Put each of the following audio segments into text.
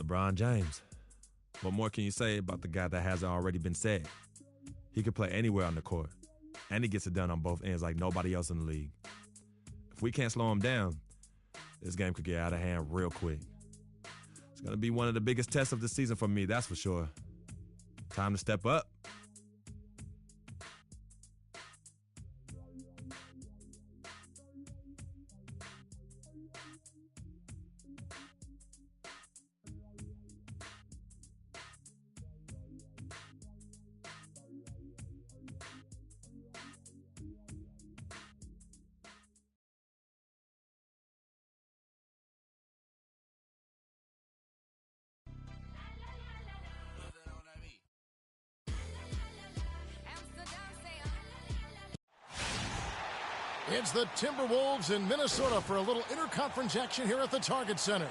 LeBron James. What more can you say about the guy that hasn't already been said? He can play anywhere on the court, and he gets it done on both ends like nobody else in the league. If we can't slow him down, this game could get out of hand real quick. It's going to be one of the biggest tests of the season for me, that's for sure. Time to step up. It's the Timberwolves in Minnesota for a little interconference action here at the Target Center.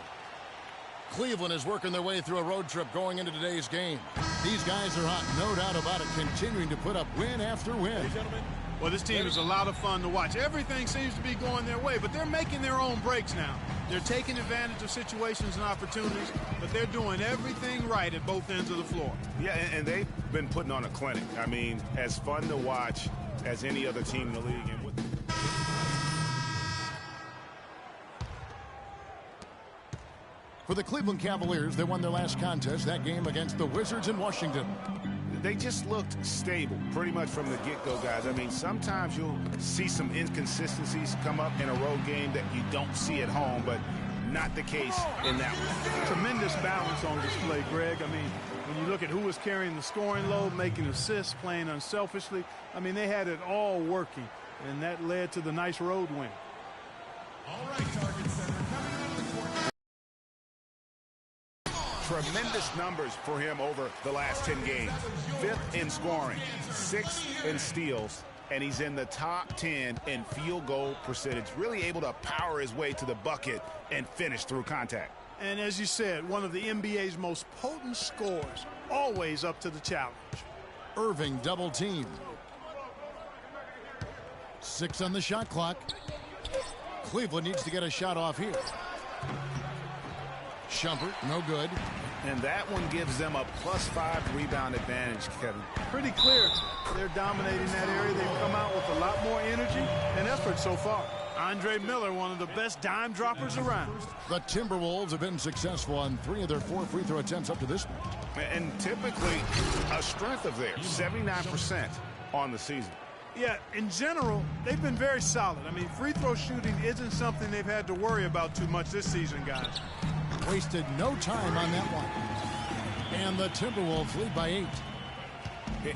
Cleveland is working their way through a road trip going into today's game. These guys are hot, no doubt about it, continuing to put up win after win. Hey, gentlemen. Well, this team is a lot of fun to watch. Everything seems to be going their way, but they're making their own breaks now. They're taking advantage of situations and opportunities, but they're doing everything right at both ends of the floor. Yeah, and they've been putting on a clinic. I mean, as fun to watch as any other team in the league. And for the Cleveland Cavaliers, they won their last contest, that game against the Wizards in Washington. They just looked stable pretty much from the get-go, guys. I mean, sometimes you'll see some inconsistencies come up in a road game that you don't see at home, but not the case in that one. Tremendous balance on display, Greg. I mean, when you look at who was carrying the scoring load, making assists, playing unselfishly, I mean, they had it all working, and that led to the nice road win. All right, Target Center, coming out of the court. Tremendous numbers for him over the last 10 games. 5th in scoring, 6th in steals, and he's in the top 10 in field goal percentage. Really able to power his way to the bucket and finish through contact. And as you said, one of the NBA's most potent scorers, always up to the challenge. Irving double team. 6 on the shot clock. Cleveland needs to get a shot off here. Shumpert, no good. And that one gives them a +5 rebound advantage, Kevin. Pretty clear. They're dominating that area. They've come out with a lot more energy and effort so far. Andre Miller, one of the best dime droppers around. The Timberwolves have been successful on 3 of their 4 free throw attempts up to this point. And typically a strength of theirs, 79% on the season. Yeah, in general, they've been very solid. I mean, free throw shooting isn't something they've had to worry about too much this season, guys. Wasted no time on that one. And the Timberwolves lead by 8.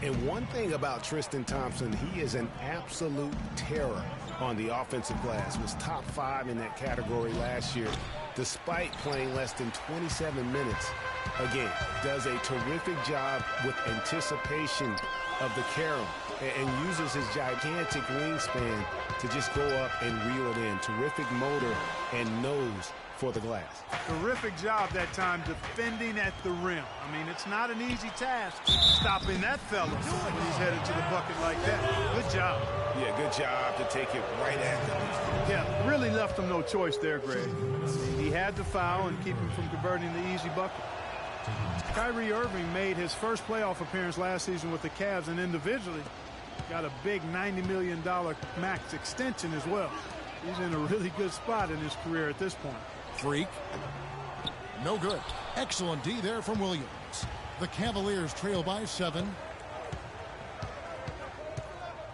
And one thing about Tristan Thompson, he is an absolute terror on the offensive glass. Was top 5 in that category last year, despite playing less than 27 minutes a game. Does a terrific job with anticipation of the carom and uses his gigantic wingspan to just go up and reel it in. Terrific motor and nose for the glass. Terrific job that time defending at the rim. I mean, it's not an easy task stopping that fella when he's headed to the bucket like that. Good job. Yeah, good job to take it right at them. Yeah, really left him no choice there, Greg. He had to foul and keep him from converting the easy bucket. Kyrie Irving made his first playoff appearance last season with the Cavs, and individually got a big $90 million max extension as well. He's in a really good spot in his career at this point. Freak. No good. Excellent D there from Williams. The Cavaliers trail by 7.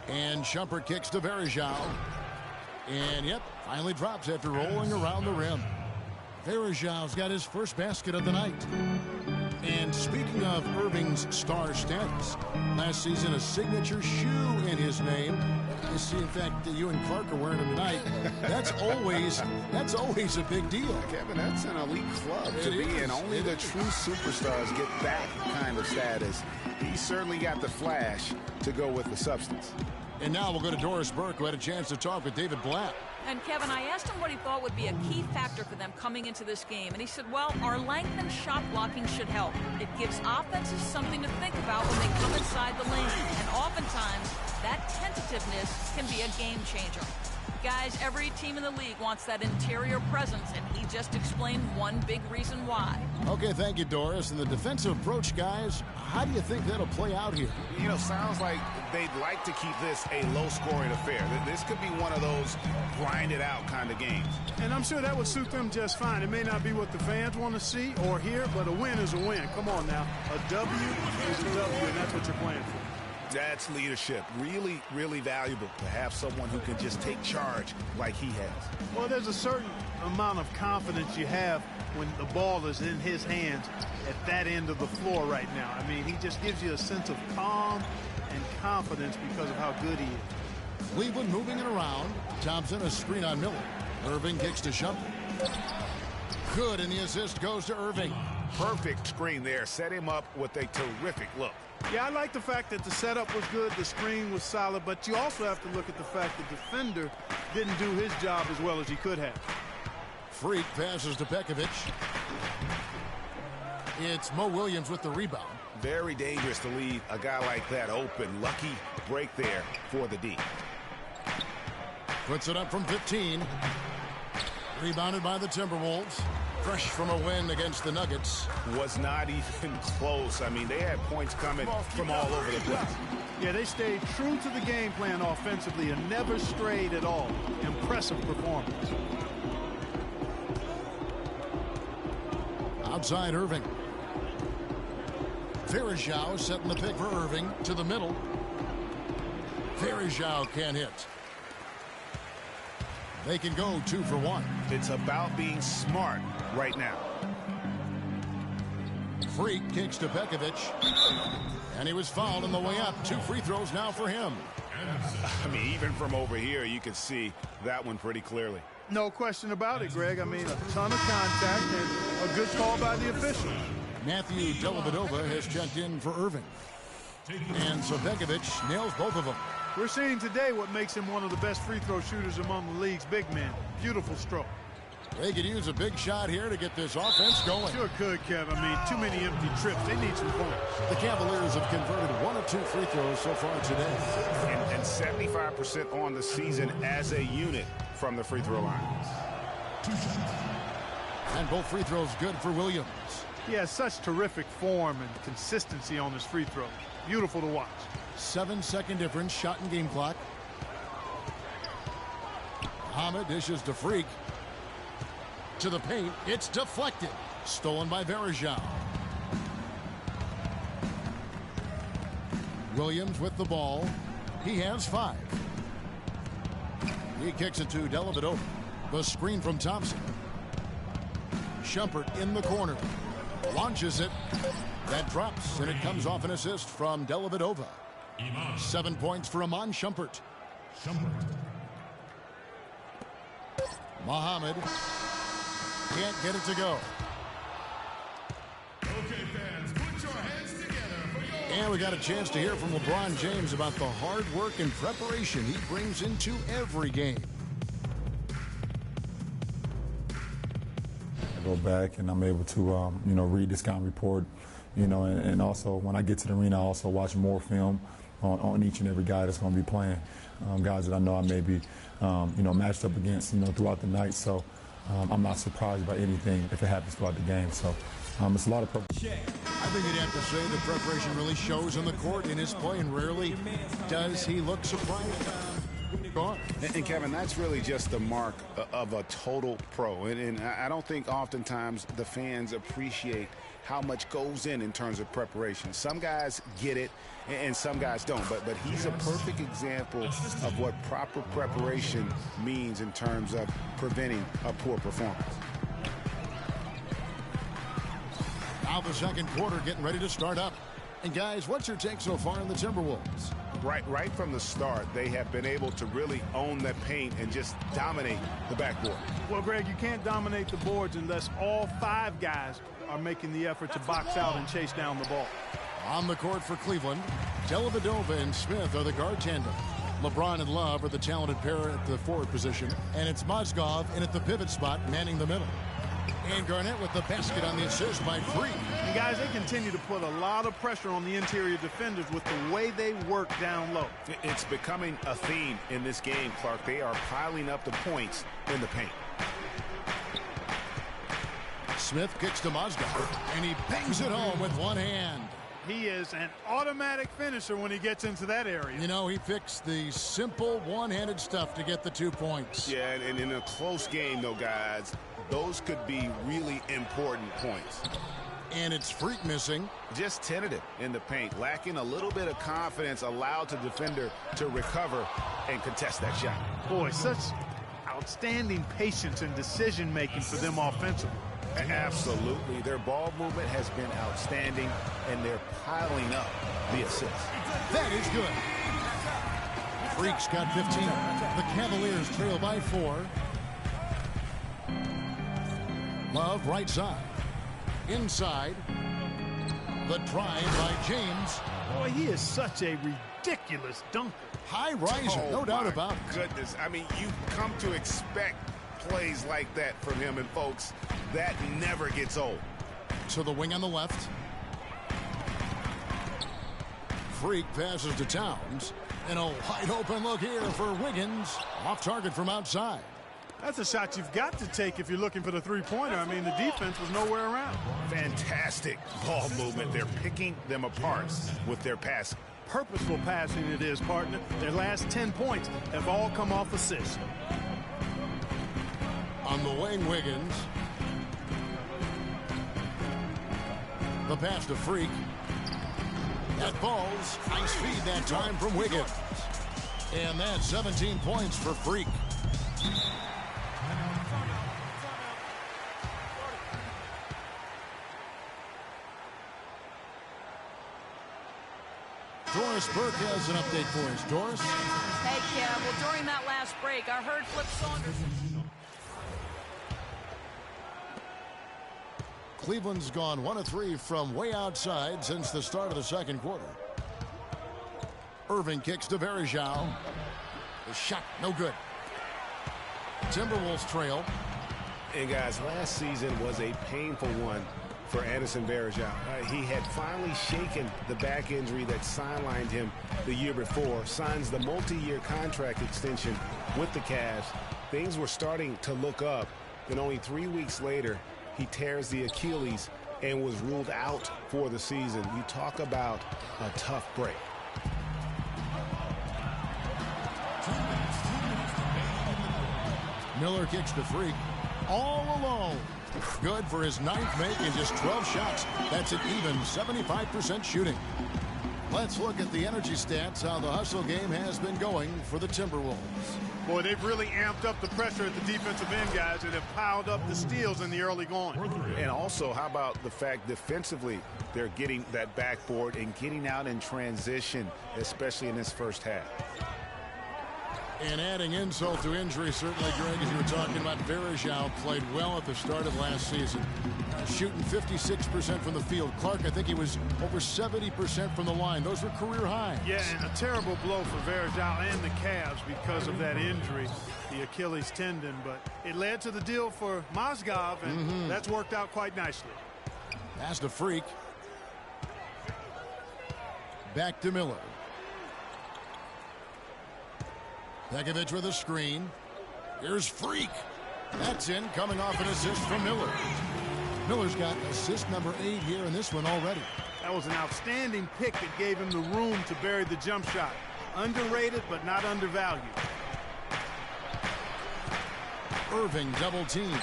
And Shumpert kicks to Varejao. And, yep, finally drops after rolling around the rim. Varejao's got his first basket of the night. And speaking of Irving's star status, last season a signature shoe in his name. You see, in fact, that you and Clark are wearing them tonight. That's always a big deal. Kevin, that's an elite club to be in. Only the true superstars get that kind of status. He certainly got the flash to go with the substance. And now we'll go to Doris Burke, who had a chance to talk with David Blatt. And Kevin, I asked him what he thought would be a key factor for them coming into this game. And he said, well, our length and shot blocking should help. It gives offenses something to think about when they come inside the lane. And oftentimes, that tentativeness can be a game changer. Guys, every team in the league wants that interior presence, and he just explained one big reason why. Okay, thank you, Doris. And the defensive approach, guys, how do you think that'll play out here? You know, sounds like they'd like to keep this a low-scoring affair. This could be one of those grind-it-out kind of games. And I'm sure that would suit them just fine. It may not be what the fans want to see or hear, but a win is a win. Come on now. A W is a W, and that's what you're playing for. That's leadership. Really, really valuable to have someone who can just take charge like he has. Well, there's a certain amount of confidence you have when the ball is in his hands at that end of the floor right now. I mean, he just gives you a sense of calm and confidence because of how good he is. Cleveland moving it around. Thompson, a screen on Miller. Irving kicks to Shumpert. Good, and the assist goes to Irving. Perfect screen there. Set him up with a terrific look. Yeah, I like the fact that the setup was good, the screen was solid, but you also have to look at the fact the defender didn't do his job as well as he could have. Freak passes to Pekovic. It's Mo Williams with the rebound. Very dangerous to leave a guy like that open. Lucky break there for the D. Puts it up from 15. Rebounded by the Timberwolves. Fresh from a win against the Nuggets. Was not even close. I mean, they had points coming from all over the place. Yeah, they stayed true to the game plan offensively and never strayed at all. Impressive performance. Outside Irving. Varejao setting the pick for Irving to the middle. Varejao can't hit. They can go 2 for 1. It's about being smart right now. Freak kicks to Pekovic. And he was fouled on the way up. 2 free throws now for him. I mean, even from over here, you can see that one pretty clearly. No question about it, Greg. I mean, a ton of contact and a good call by the official. Matthew Dellavedova has checked in for Irving. And so Pekovic nails both of them. We're seeing today what makes him one of the best free throw shooters among the league's big men. Beautiful stroke. They could use a big shot here to get this offense going. Sure could, Kev. I mean, too many empty trips. They need some points. The Cavaliers have converted 1 of 2 free throws so far today. And 75% on the season as a unit from the free throw line. And both free throws good for Williams. He has such terrific form and consistency on his free throw. Beautiful to watch. 7-second difference, shot and game clock. Muhammad dishes to Freak. To the paint, it's deflected. Stolen by Varejao. Williams with the ball. He has 5. He kicks it to Dellavedova. The screen from Thompson. Shumpert in the corner. Launches it. That drops, and it comes off an assist from Dellavedova. 7 points for Iman Shumpert. Muhammad can't get it to go. Okay, fans, put your hands together for your... And we got a chance to hear from LeBron James about the hard work and preparation he brings into every game. I go back and I'm able to, read the scouting report, and also when I get to the arena, I also watch more film on each and every guy that's going to be playing, guys that I know I may be, matched up against, throughout the night. So I'm not surprised by anything if it happens throughout the game. So it's a lot of preparation. I think you'd have to say the preparation really shows on the court in his play, and rarely does he look surprised. And Kevin, that's really just the mark of a total pro. And I don't think oftentimes the fans appreciate how much goes in terms of preparation. Some guys get it and some guys don't, but he's a perfect example of what proper preparation means in terms of preventing a poor performance. Now the second quarter getting ready to start up. And guys, what's your take so far on the Timberwolves? Right from the start, they have been able to really own that paint and just dominate the backboard. Well, Greg, you can't dominate the boards unless all 5 guys are making the effort to box out and chase down the ball. On the court for Cleveland, Dellavedova and Smith are the guard tandem. LeBron and Love are the talented pair at the forward position, and it's Mozgov in at the pivot spot manning the middle. And Garnett with the basket on the assist by Freak. And guys, they continue to put a lot of pressure on the interior defenders with the way they work down low. It's becoming a theme in this game, Clark. They are piling up the points in the paint. Smith kicks to Mozgov, and he bangs it home with one hand. He is an automatic finisher when he gets into that area. You know, he picks the simple one-handed stuff to get the 2 points. Yeah, and in a close game, though, guys, those could be really important points. And it's Freak missing. Just tentative in the paint, lacking a little bit of confidence, allowed the defender to recover and contest that shot. Boy, such outstanding patience and decision-making for them offensively. Absolutely. Their ball movement has been outstanding, and they're piling up the assists. That is good. Freak's got 15. The Cavaliers trail by 4. Love right side. Inside. The drive by James. Boy, he is such a ridiculous dunker. High riser, no doubt about it. Goodness. I mean, you come to expect plays like that from him, and folks, that never gets old. To the wing on the left. Freak passes to Towns. And a wide open look here for Wiggins. Off target from outside. That's a shot you've got to take if you're looking for the three-pointer. I mean, the defense was nowhere around. Fantastic ball movement. They're picking them apart with their passing. Purposeful passing it is, partner. Their last 10 points have all come off assists. On the wing, Wiggins. The pass to Freak. That falls. Nice feed that time from Wiggins. And that's 17 points for Freak. Doris Burke has an update for us. Doris? Hey, Kev. Well, during that last break, I heard Flip Saunders. Cleveland's gone 1 of 3 from way outside since the start of the second quarter. Irving kicks to Varejao. The shot, no good. Timberwolves trail. And guys, last season was a painful one for Anderson Varejao. He had finally shaken the back injury that sidelined him the year before, signs the multi-year contract extension with the Cavs. Things were starting to look up. Then only 3 weeks later, he tears the Achilles and was ruled out for the season. You talk about a tough break. Miller kicks to Freak. All alone. Good for his 9th make in just 12 shots. That's an even 75% shooting. Let's look at the energy stats, how the hustle game has been going for the Timberwolves. Boy, they've really amped up the pressure at the defensive end, guys, and have piled up the steals in the early going. And also, how about the fact defensively, they're getting that backboard and getting out in transition, especially in this first half. And adding insult to injury, certainly, Greg, as you were talking about, Varejao played well at the start of last season. Shooting 56% from the field. Clark, I think he was over 70% from the line. Those were career highs. Yeah, and a terrible blow for Varejao and the Cavs because of that injury, the Achilles tendon. But it led to the deal for Mozgov, and that's worked out quite nicely. Pass to Freak. Back to Miller. Pekovic with a screen. Here's Freak. That's in, coming off an assist from Miller. Miller's got assist number 8 here in this one already. That was an outstanding pick that gave him the room to bury the jump shot. Underrated, but not undervalued. Irving double team.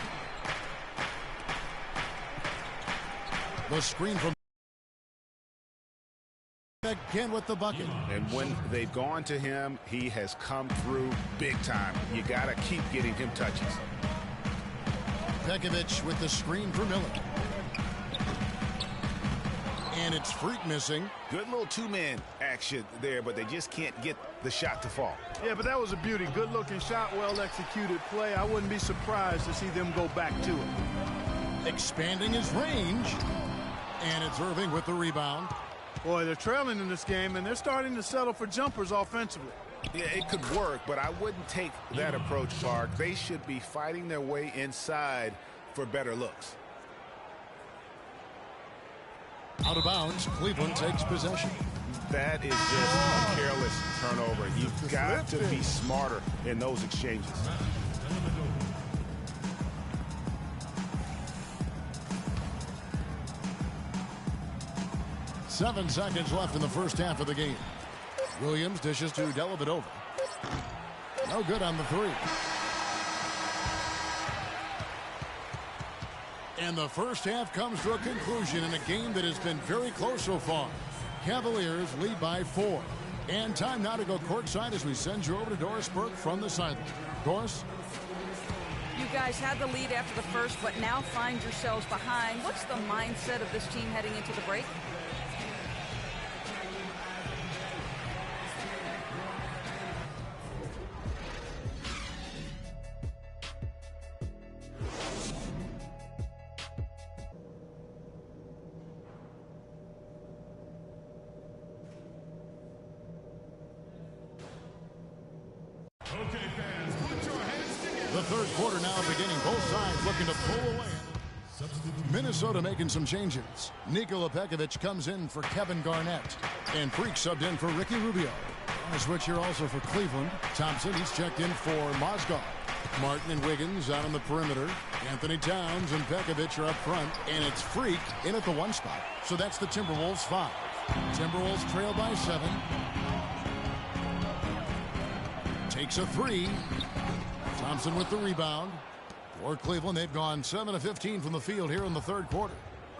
The screen from again with the bucket. And when they've gone to him, he has come through big time. You got to keep getting him touches. Pekovic with the screen for Miller. And it's Freak missing. Good little two-man action there, but they just can't get the shot to fall. Yeah, but that was a beauty. Good-looking shot, well-executed play. I wouldn't be surprised to see them go back to it. Expanding his range. And it's Irving with the rebound. Boy, they're trailing in this game, and they're starting to settle for jumpers offensively. Yeah, it could work, but I wouldn't take that approach, Clark. They should be fighting their way inside for better looks. Out of bounds, Cleveland takes possession. That is just a careless turnover. You've got to be smarter in those exchanges. 7 seconds left in the first half of the game. Williams dishes to Dellavedova. No good on the three. And the first half comes to a conclusion in a game that has been very close so far. Cavaliers lead by 4. And time now to go courtside as we send you over to Doris Burke from the sideline. Doris? You guys had the lead after the first, but now find yourselves behind. What's the mindset of this team heading into the break? The third quarter now beginning. Both sides looking to pull away. Minnesota making some changes. Nikola Pekovic comes in for Kevin Garnett. And Freak subbed in for Ricky Rubio. A switch here also for Cleveland. Thompson, he's checked in for Mozgov. Martin and Wiggins out on the perimeter. Anthony Towns and Pekovic are up front. And it's Freak in at the 1 spot. So that's the Timberwolves 5. Timberwolves trail by 7. Takes a 3. Thompson with the rebound. For Cleveland, they've gone 7 of 15 from the field here in the third quarter.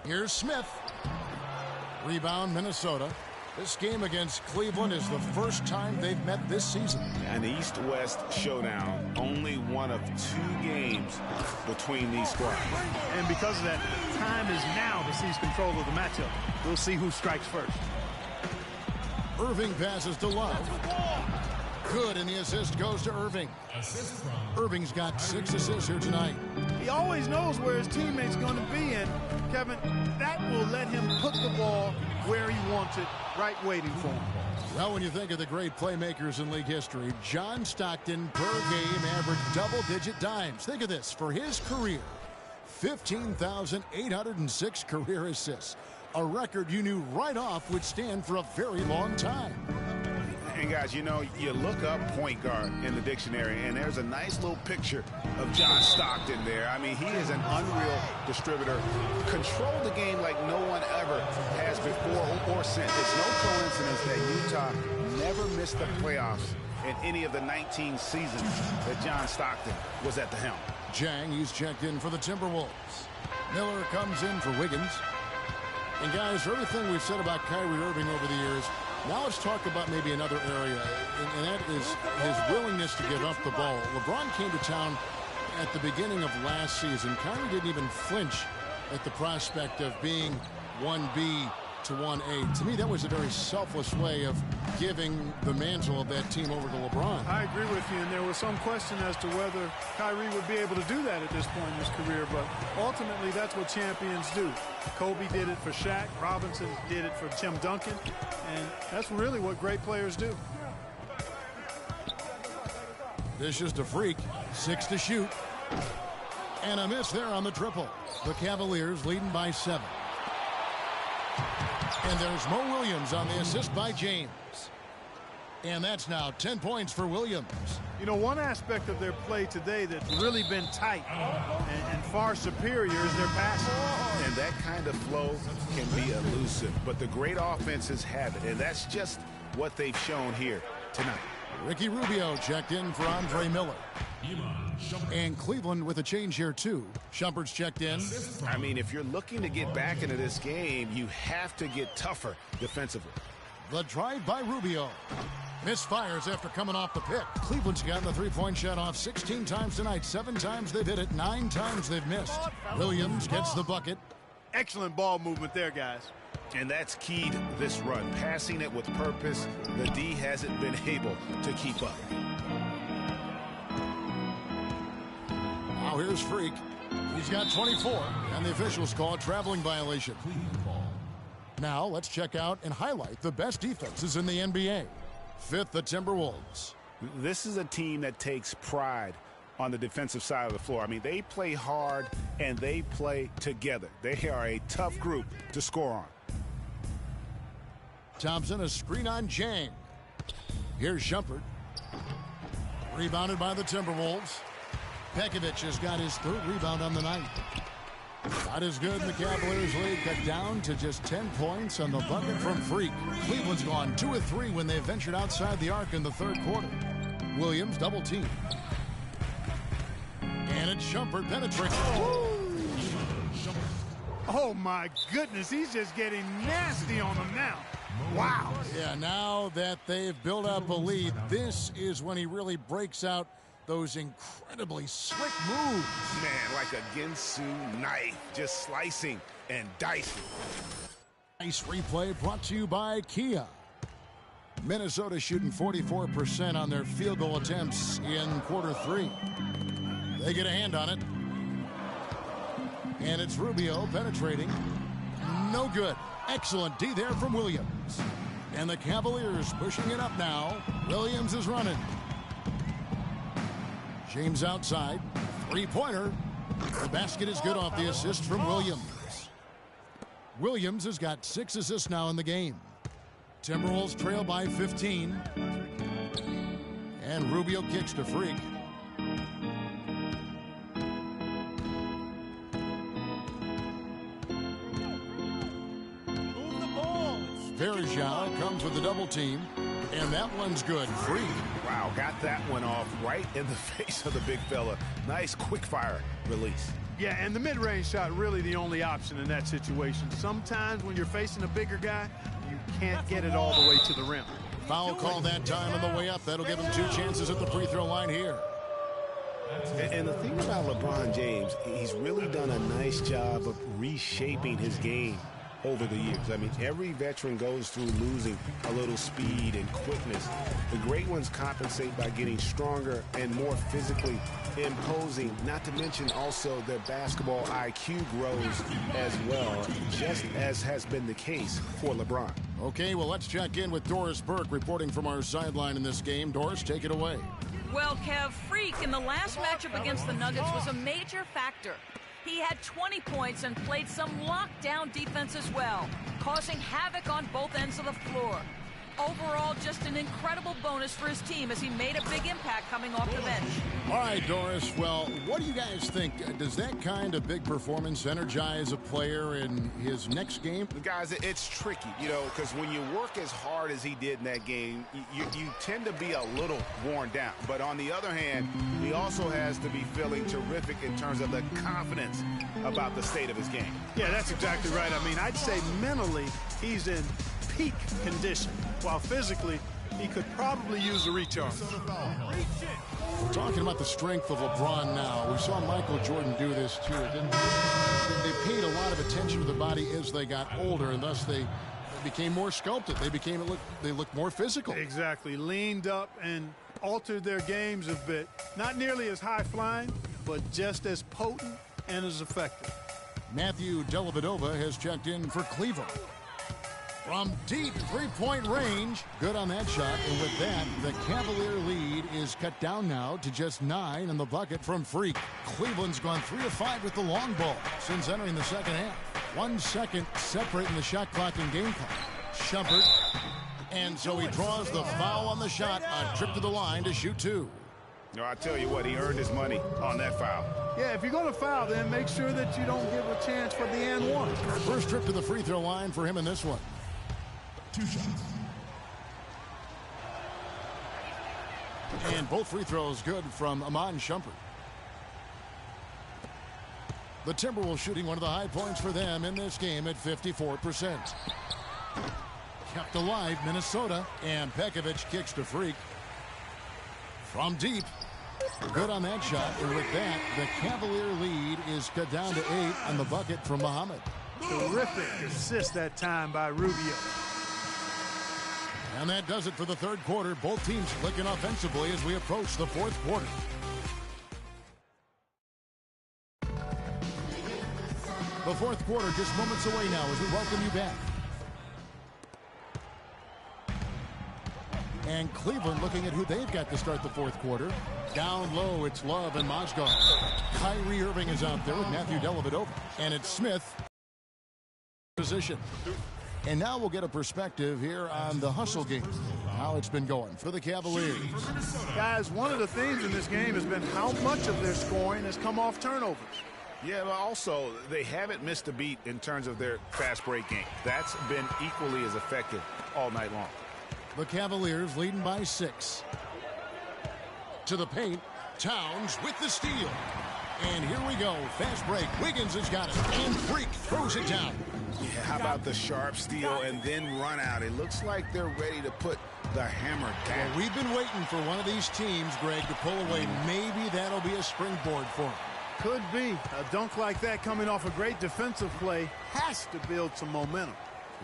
Here's Smith. Rebound, Minnesota. This game against Cleveland is the first time they've met this season. An East-West showdown. Only one of 2 games between these squads. And because of that, time is now to seize control of the matchup. We'll see who strikes first. Irving passes to Love. Good, and the assist goes to Irving. Irving's got 6 assists here tonight. He always knows where his teammate's going to be, and Kevin, that will let him put the ball where he wants it, right waiting for him. Well, when you think of the great playmakers in league history, John Stockton per game averaged double-digit dimes. Think of this. For his career, 15,806 career assists. A record you knew right off would stand for a very long time. And guys, you know, you look up point guard in the dictionary, and there's a nice little picture of John Stockton there. I mean, he is an unreal distributor. Controlled the game like no one ever has before or since. It's no coincidence that Utah never missed the playoffs in any of the 19 seasons that John Stockton was at the helm. Jang, he's checked in for the Timberwolves. Miller comes in for Wiggins. And guys, for everything we've said about Kyrie Irving over the years, now let's talk about maybe another area, and that is his willingness to give up the ball. LeBron came to town at the beginning of last season. Kyrie didn't even flinch at the prospect of being 1B to 1A. To me, that was a very selfless way of giving the mantle of that team over to LeBron. I agree with you, and there was some question as to whether Kyrie would be able to do that at this point in his career, but ultimately that's what champions do. Kobe did it for Shaq, Robinson did it for Tim Duncan, and that's really what great players do. Dishes to Freak, 6 to shoot. And a miss there on the triple. The Cavaliers leading by 7. And there's Mo Williams on the assist by James. And that's now 10 points for Williams. You know, one aspect of their play today that's really been tight and far superior is their passing. And that kind of flow can be elusive, but the great offenses have it, and that's just what they've shown here tonight. Ricky Rubio checked in for Andre Miller. And Cleveland with a change here, too. Shumpert's checked in. I mean, if you're looking to get back into this game, you have to get tougher defensively. The drive by Rubio. Misfires after coming off the pick. Cleveland's gotten the three-point shot off 16 times tonight. 7 times they've hit it. 9 times they've missed. Williams gets the bucket. Excellent ball movement there, guys. And that's key to this run. Passing it with purpose. The D hasn't been able to keep up. Now here's Freak. He's got 24. And the officials call a traveling violation. Now let's check out and highlight the best defenses in the NBA. 5th, the Timberwolves. This is a team that takes pride on the defensive side of the floor. I mean, they play hard and they play together. They are a tough group to score on. Thompson, a screen on Jang. Here's Shumpert. Rebounded by the Timberwolves. Pekovic has got his 3rd rebound on the night. Not as good in the Cavaliers lead, cut down to just 10 points on the bucket from Freak. Cleveland's gone 2 of 3 when they ventured outside the arc in the 3rd quarter. Williams double team. And it's Shumpert penetrating. Oh my goodness, he's just getting nasty on them now. Wow. Yeah, now that they've built up a lead, this is when he really breaks out those incredibly slick moves. Man, like a Ginsu knife, just slicing and dicing. Nice replay brought to you by Kia. Minnesota shooting 44% on their field goal attempts in quarter 3. They get a hand on it. And it's Rubio penetrating. No good. Excellent D there from Williams. And the Cavaliers pushing it up now. Williams is running. James outside. 3-pointer. The basket is good off the assist from Williams. Williams has got 6 assists now in the game. Timberwolves trail by 15. And Rubio kicks to Freak. Verjao comes with a double team, and that one's good. Freak. Wow, got that one off right in the face of the big fella. Nice quick fire release. Yeah, and the mid-range shot really the only option in that situation. Sometimes when you're facing a bigger guy, you can't get it all the way to the rim. Foul call that time on the way up. That'll give him 2 chances at the free throw line here. And the thing about LeBron James, he's really done a nice job of reshaping his game over the years. I mean, every veteran goes through losing a little speed and quickness. The great ones compensate by getting stronger and more physically imposing, not to mention also their basketball IQ grows as well, just as has been the case for LeBron. Okay, well, let's check in with Doris Burke reporting from our sideline in this game. Doris, take it away. Well, Kev, Freak in the last matchup against the Nuggets was a major factor. He had 20 points and played some lockdown defense as well, causing havoc on both ends of the floor. Overall, just an incredible bonus for his team as he made a big impact coming off the bench. All right, Doris, well, what do you guys think? Does that kind of big performance energize a player in his next game? Guys, it's tricky, you know, because when you work as hard as he did in that game, you tend to be a little worn down. But on the other hand, he also has to be feeling terrific in terms of the confidence about the state of his game. Yeah, that's exactly right. I mean, I'd say mentally he's in peak condition, while physically he could probably use a recharge. We're talking about the strength of LeBron now. We saw Michael Jordan do this too. They paid a lot of attention to the body as they got older, and thus they became more sculpted. They looked more physical. Exactly. Leaned up and altered their games a bit. Not nearly as high flying, but just as potent and as effective. Matthew Dellavedova has checked in for Cleveland. From deep three-point range, good on that shot. And with that, the Cavalier lead is cut down now to just 9 in the bucket from Freak. Cleveland's gone 3 of 5 with the long ball since entering the second half. 1 second separating the shot clock and game clock. Shumpert. And so he draws the foul on the shot, a trip to the line to shoot 2. No, I tell you what, he earned his money on that foul. Yeah, if you're going to foul, then make sure that you don't give a chance for the and one. First trip to the free throw line for him in this one. 2 shots. And both free throws good from Iman Shumpert. The Timberwolves shooting one of the high points for them in this game at 54%. Kept alive, Minnesota, and Pekovic kicks to Freak. From deep, good on that shot, and with that, the Cavalier lead is cut down to 8 on the bucket from Muhammad. Terrific assist that time by Rubio. And that does it for the third quarter. Both teams clicking offensively as we approach the fourth quarter. The fourth quarter just moments away now as we welcome you back. And Cleveland looking at who they've got to start the fourth quarter. Down low, it's Love and Mozgov. Kyrie Irving is out there with Matthew Dellavedova. And it's Smith. Position. And now we'll get a perspective here on the hustle game. How it's been going for the Cavaliers. Guys, one of the themes in this game has been how much of their scoring has come off turnovers. Yeah, but also they haven't missed a beat in terms of their fast break game. That's been equally as effective all night long. The Cavaliers leading by 6. To the paint, Towns with the steal. And here we go, fast break. Wiggins has got it, and Freak throws it down. Yeah, how about the sharp steal and then run out? It looks like they're ready to put the hammer down. Well, we've been waiting for one of these teams, Greg, to pull away. Maybe that'll be a springboard for them. Could be. A dunk like that coming off a great defensive play has to build some momentum.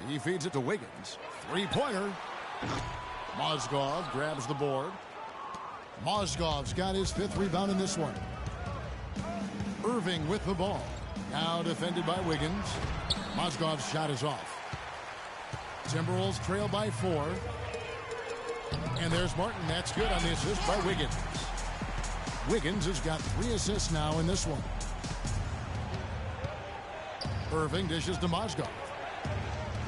He feeds it to Wiggins. Three-pointer. Mozgov grabs the board. Mozgov's got his 5th rebound in this one. Irving with the ball. Now defended by Wiggins. Mozgov's shot is off. Timberwolves trail by 4. And there's Martin. That's good on the assist by Wiggins. Wiggins has got 3 assists now in this one. Irving dishes to Mozgov.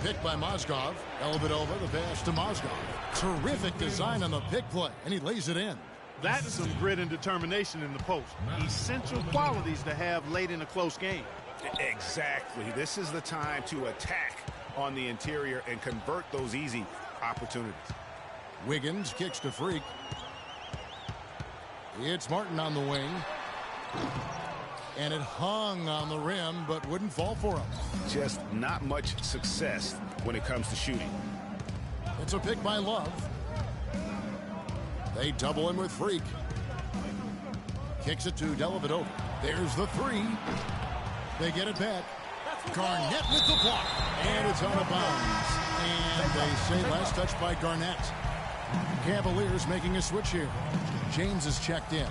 Picked by Mozgov. Dellavedova, the pass to Mozgov. Terrific design on the pick play, and he lays it in. That's some grit and determination in the post. Essential qualities to have late in a close game. Exactly. This is the time to attack on the interior and convert those easy opportunities. Wiggins kicks to Freak. It's Martin on the wing. And it hung on the rim, but wouldn't fall for him. Just not much success when it comes to shooting. It's a pick by Love. They double him with Freak. Kicks it to Dellavedova. There's the 3. They get it back. Garnett with the block. And it's out of bounds. And they say last touch by Garnett. Cavaliers making a switch here. James is checked in.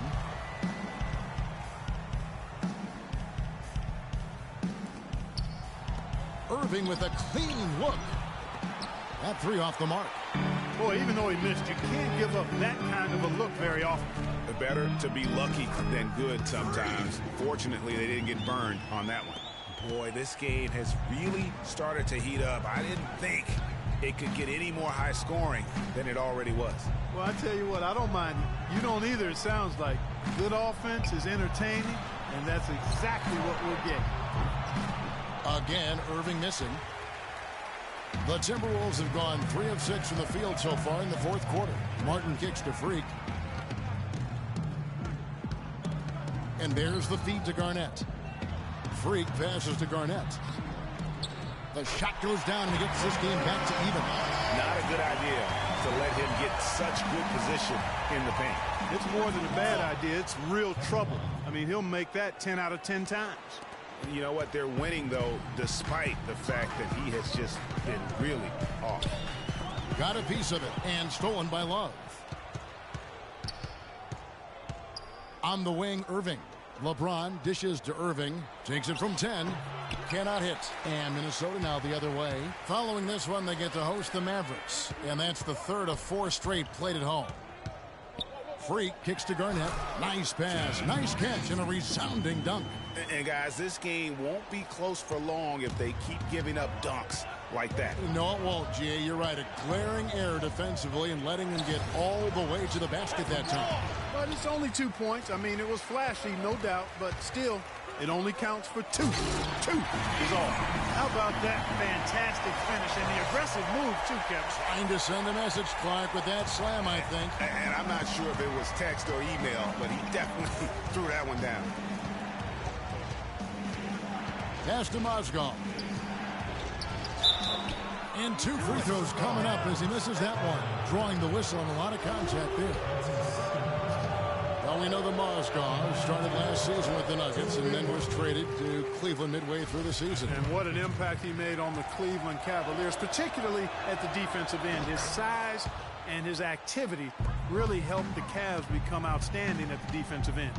Irving with a clean look. That 3 off the mark. Boy, even though he missed, you can't give up that kind of a look very often. Better to be lucky than good sometimes. Fortunately, they didn't get burned on that one. Boy, this game has really started to heat up. I didn't think it could get any more high scoring than it already was. Well, I tell you what, I don't mind it. You don't either, it sounds like. Good offense is entertaining, and that's exactly what we'll get. Again, Irving missing. The Timberwolves have gone 3 of 6 from the field so far in the fourth quarter. Martin kicks to Freak. And there's the feed to Garnett. Freak passes to Garnett. The shot goes down and he gets this game back to even. Not a good idea to let him get such good position in the paint. It's more than a bad idea. It's real trouble. I mean, he'll make that 10 out of 10 times. You know what? They're winning, though, despite the fact that he has just been really off. Got a piece of it and stolen by Love. On the wing, Irving. LeBron dishes to Irving. Takes it from 10. Cannot hit. And Minnesota now the other way. Following this one, they get to host the Mavericks. And that's the 3rd of 4 straight played at home. Freak kicks to Garnett. Nice pass, nice catch, and a resounding dunk. And guys, this game won't be close for long if they keep giving up dunks like that. No, it won't, G.A. You're right. A glaring error defensively and letting them get all the way to the basket that time. But it's only 2 points. I mean, it was flashy, no doubt, but still, it only counts for 2. 2 is all. How about that fantastic finish and the aggressive move, too, Kevin? Trying to send a message, Clark, with that slam, I think. And I'm not sure if it was text or email, but he definitely threw that one down. Pass to Mozgov. And 2 free throws coming up as he misses that one. Drawing the whistle and a lot of contact there. Well, we know the Mozgov started last season with the Nuggets and then was traded to Cleveland midway through the season. And what an impact he made on the Cleveland Cavaliers, particularly at the defensive end. His size and his activity really helped the Cavs become outstanding at the defensive end.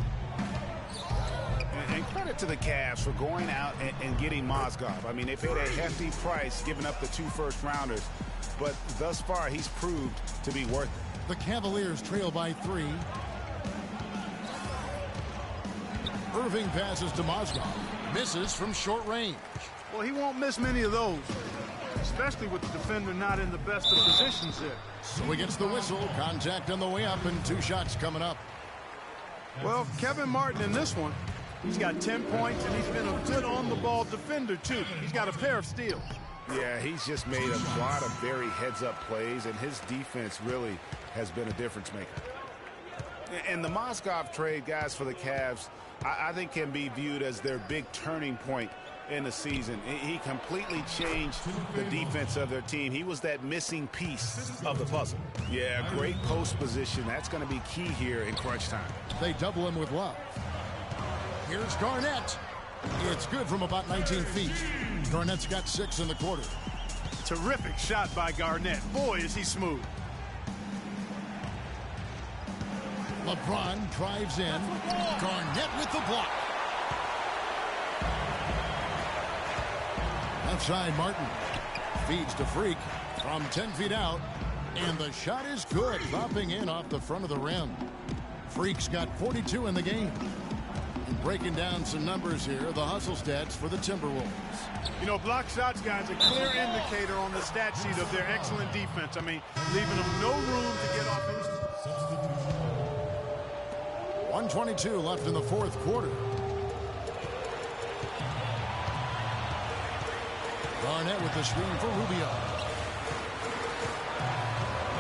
And credit to the Cavs for going out and getting Mozgov. I mean, they paid a hefty price giving up the 2 first-rounders, but thus far he's proved to be worth it. The Cavaliers trail by 3. Irving passes to Mozgov. Misses from short range. Well, he won't miss many of those, especially with the defender not in the best of positions there. So he gets the whistle. Contact on the way up and 2 shots coming up. Well, Kevin Martin in this one, he's got 10 points, and he's been a good on-the-ball defender, too. He's got a pair of steals. Yeah, he's just made a lot of very heads-up plays, and his defense really has been a difference maker. And the Mozgov trade, guys, for the Cavs, I think can be viewed as their big turning point in the season. He completely changed the defense of their team. He was that missing piece of the puzzle. Yeah, great post position. That's going to be key here in crunch time. They double him with Love. Here's Garnett. It's good from about 19 feet. Garnett's got 6 in the quarter. Terrific shot by Garnett. Boy, is he smooth. LeBron drives in. Garnett with the block. Outside Martin. Feeds to Freak from 10 feet out. And the shot is good. Dropping in off the front of the rim. Freak's got 42 in the game. And breaking down some numbers here, the hustle stats for the Timberwolves. You know, block shots, guys, a clear indicator on the stat sheet of their excellent defense. I mean, leaving them no room to get off instant. 1:22 left in the fourth quarter. Garnett with the screen for Rubio.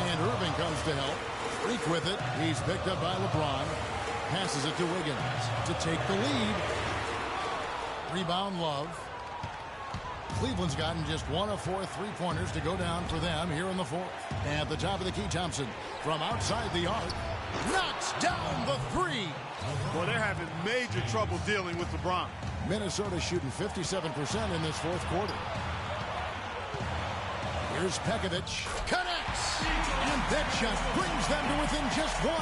And Irving comes to help. Freak with it. He's picked up by LeBron. Passes it to Wiggins to take the lead. Rebound Love. Cleveland's gotten just 1 of 4 3-pointers to go down for them here in the fourth. At the top of the key, Thompson from outside the arc. Knocks down the 3. Well, they're having major trouble dealing with LeBron. Minnesota shooting 57% in this fourth quarter. Here's Pekovic. Connects! And that shot brings them to within just 1.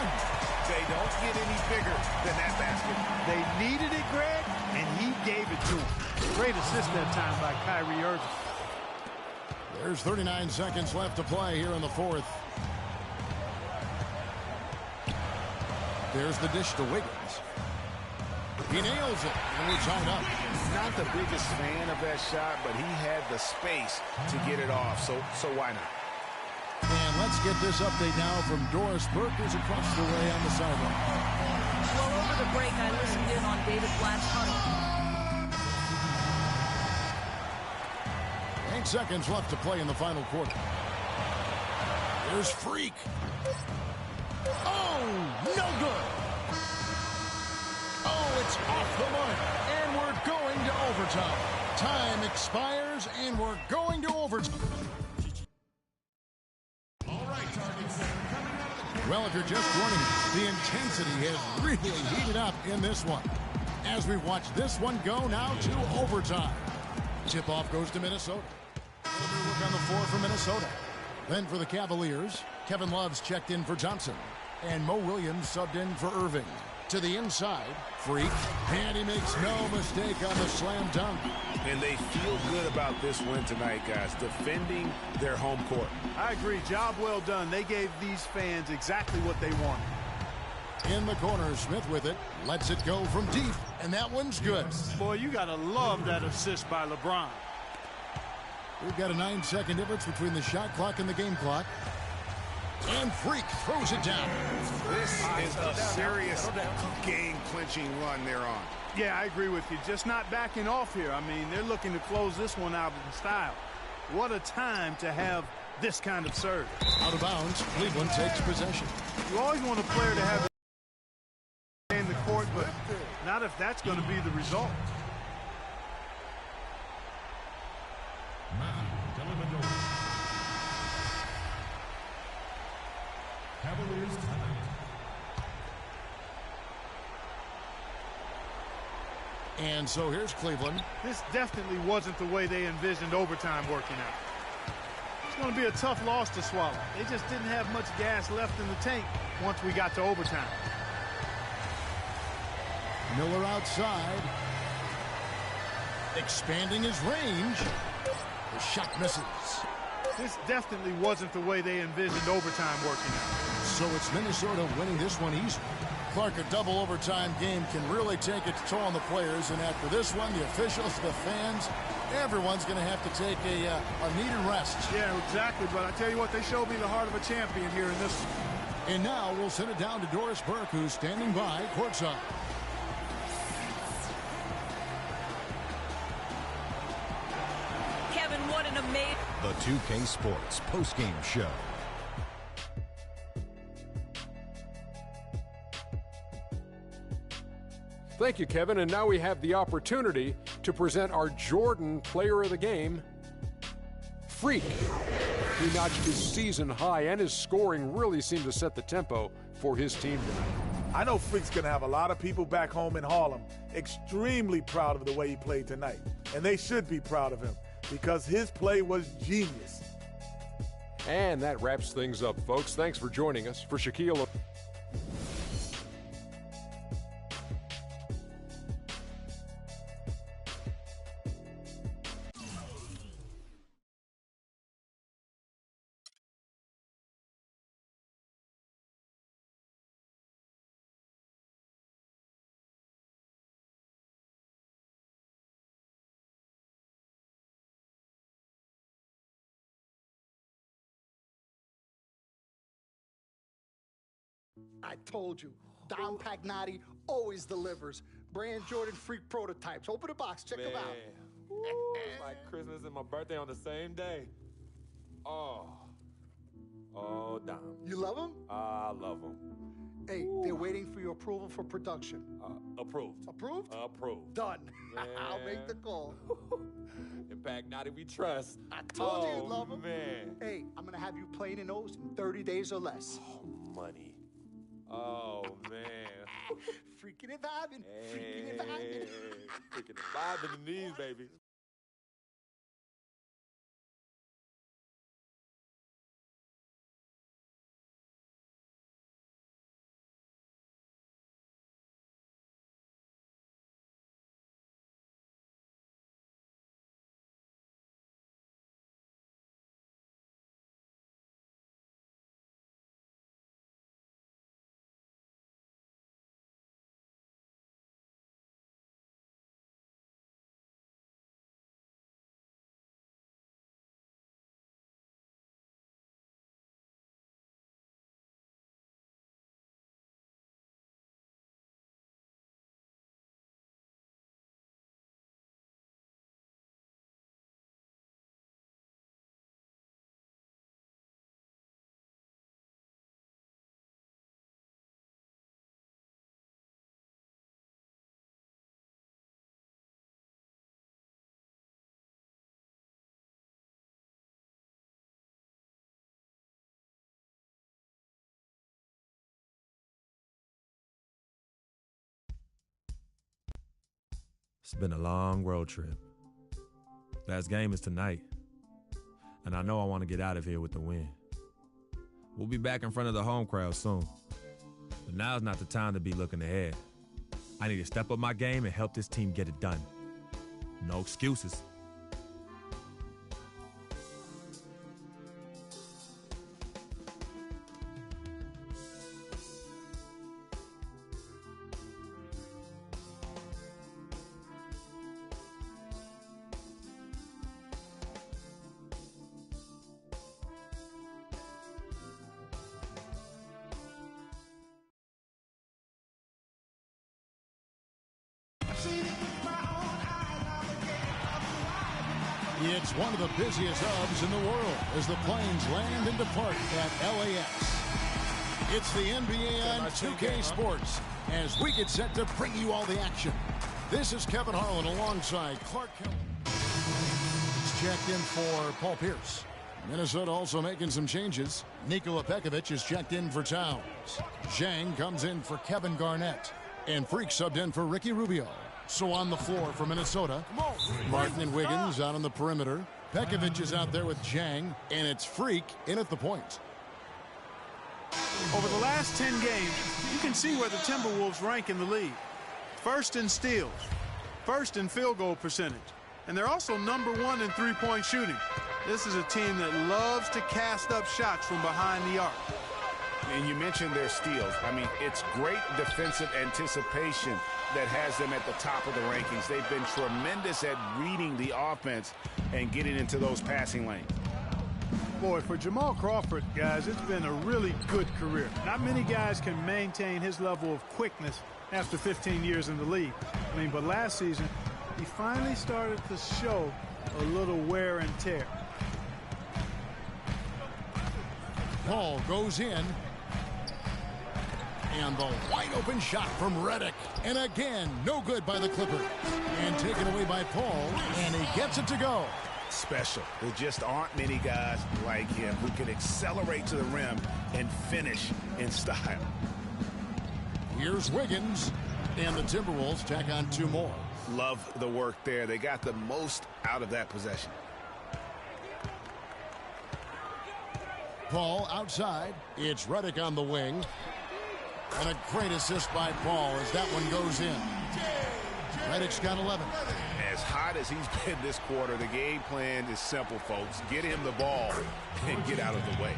They don't get any bigger than that basket. They needed it, Greg, and he gave it to him. Great assist that time by Kyrie Irving. There's 39 seconds left to play here in the fourth. There's the dish to Wiggins. He nails it, and we're tied up. Not the biggest fan of that shot, but he had the space to get it off, so why not? And let's get this update now from Doris Burke, who's across the way on the sideline. Well, over the break, I listened in on David Blatt's huddle. 8 seconds left to play in the final quarter. There's Freak. Oh, no good. Oh, it's off the mark. And we're going to overtime. Time expires, and we're going to overtime. All right, target center coming out of the Well, if you're just joining us, the intensity has really heated up in this one. As we watch this one go now to overtime. Tip-off goes to Minnesota. Another look on the floor for Minnesota. Then for the Cavaliers, Kevin Love's checked in for Johnson. And Mo Williams subbed in for Irving. To the inside, Freak. And he makes no mistake on the slam dunk. And they feel good about this win tonight, guys, defending their home court. I agree. Job well done. They gave these fans exactly what they wanted. In the corner, Smith with it. Lets it go from deep. And that one's good. Boy, you got to love that assist by LeBron. We've got a 9-second difference between the shot clock and the game clock. And Freak throws it down. This is a serious game-clinching run they're on. Yeah, I agree with you. Just not backing off here. I mean, they're looking to close this one out in style. What a time to have this kind of serve. Out of bounds, Cleveland takes possession. You always want a player to have it in the court, but not if that's going to be the result. Cavaliers timeout. And so here's Cleveland. This definitely wasn't the way they envisioned overtime working out. It's going to be a tough loss to swallow. They just didn't have much gas left in the tank once we got to overtime. Miller outside. Expanding his range. The shot misses. This definitely wasn't the way they envisioned overtime working out. So it's Minnesota winning this one easy. Clark, a double overtime game can really take its toll on the players, and after this one, the officials, the fans, everyone's going to have to take a needed rest. Yeah, exactly, but I tell you what, they showed me the heart of a champion here in this one. And now we'll send it down to Doris Burke, who's standing by courtside. Kevin, what an amazing... The 2K Sports postgame show. Thank you, Kevin. And now we have the opportunity to present our Jordan Player of the Game, Freak. He notched his season high, and his scoring really seemed to set the tempo for his team tonight. I know Freak's going to have a lot of people back home in Harlem extremely proud of the way he played tonight. And they should be proud of him because his play was genius. And that wraps things up, folks. Thanks for joining us. For Shaquille... I told you, Dom Pagnotti always delivers. Brand Jordan Freak prototypes. Open the box, check them out. Ooh, it's like Christmas and my birthday on the same day. Oh, Dom. You love them? I love them. Hey, they're waiting for your approval for production. Approved. Approved? Approved. Done. Yeah. I'll make the call. In Pagnotti we trust. I told you you'd love them. Man. Hey, I'm going to have you playing in those in 30 days or less. Oh, money. Oh, man. Freaking and vibing. Freaking and vibing. Freaking and vibing in these, baby. It's been a long road trip. Last game is tonight, and I know I want to get out of here with the win. We'll be back in front of the home crowd soon, but now's not the time to be looking ahead. I need to step up my game and help this team get it done. No excuses. It's one of the busiest hubs in the world as the planes land and depart at LAX. It's the NBA on 2K Sports as we get set to bring you all the action. This is Kevin Harlan alongside Clark Kelly. It's checked in for Paul Pierce. Minnesota also making some changes. Nikola Pekovic is checked in for Towns. Zhang comes in for Kevin Garnett. And Freak subbed in for Ricky Rubio. So on the floor for Minnesota, Martin and Wiggins out on the perimeter. Pekovic is out there with Zhang, and it's Freak in at the point. Over the last 10 games, you can see where the Timberwolves rank in the league. First in steals, first in field goal percentage, and they're also #1 in three-point shooting. This is a team that loves to cast up shots from behind the arc. And you mentioned their steals. I mean, it's great defensive anticipation that has them at the top of the rankings. They've been tremendous at reading the offense and getting into those passing lanes. Boy, for Jamal Crawford, guys, it's been a really good career. Not many guys can maintain his level of quickness after 15 years in the league. I mean, but last season, he finally started to show a little wear and tear. Paul goes in. And the wide-open shot from Redick. And again, no good by the Clippers. And taken away by Paul, and he gets it to go. Special. There just aren't many guys like him who can accelerate to the rim and finish in style. Here's Wiggins, and the Timberwolves tack on 2 more. Love the work there. They got the most out of that possession. Paul outside. It's Redick on the wing. And a great assist by Paul as that one goes in. Redick's got 11. As hot as he's been this quarter, the game plan is simple, folks. Get him the ball and get out of the way.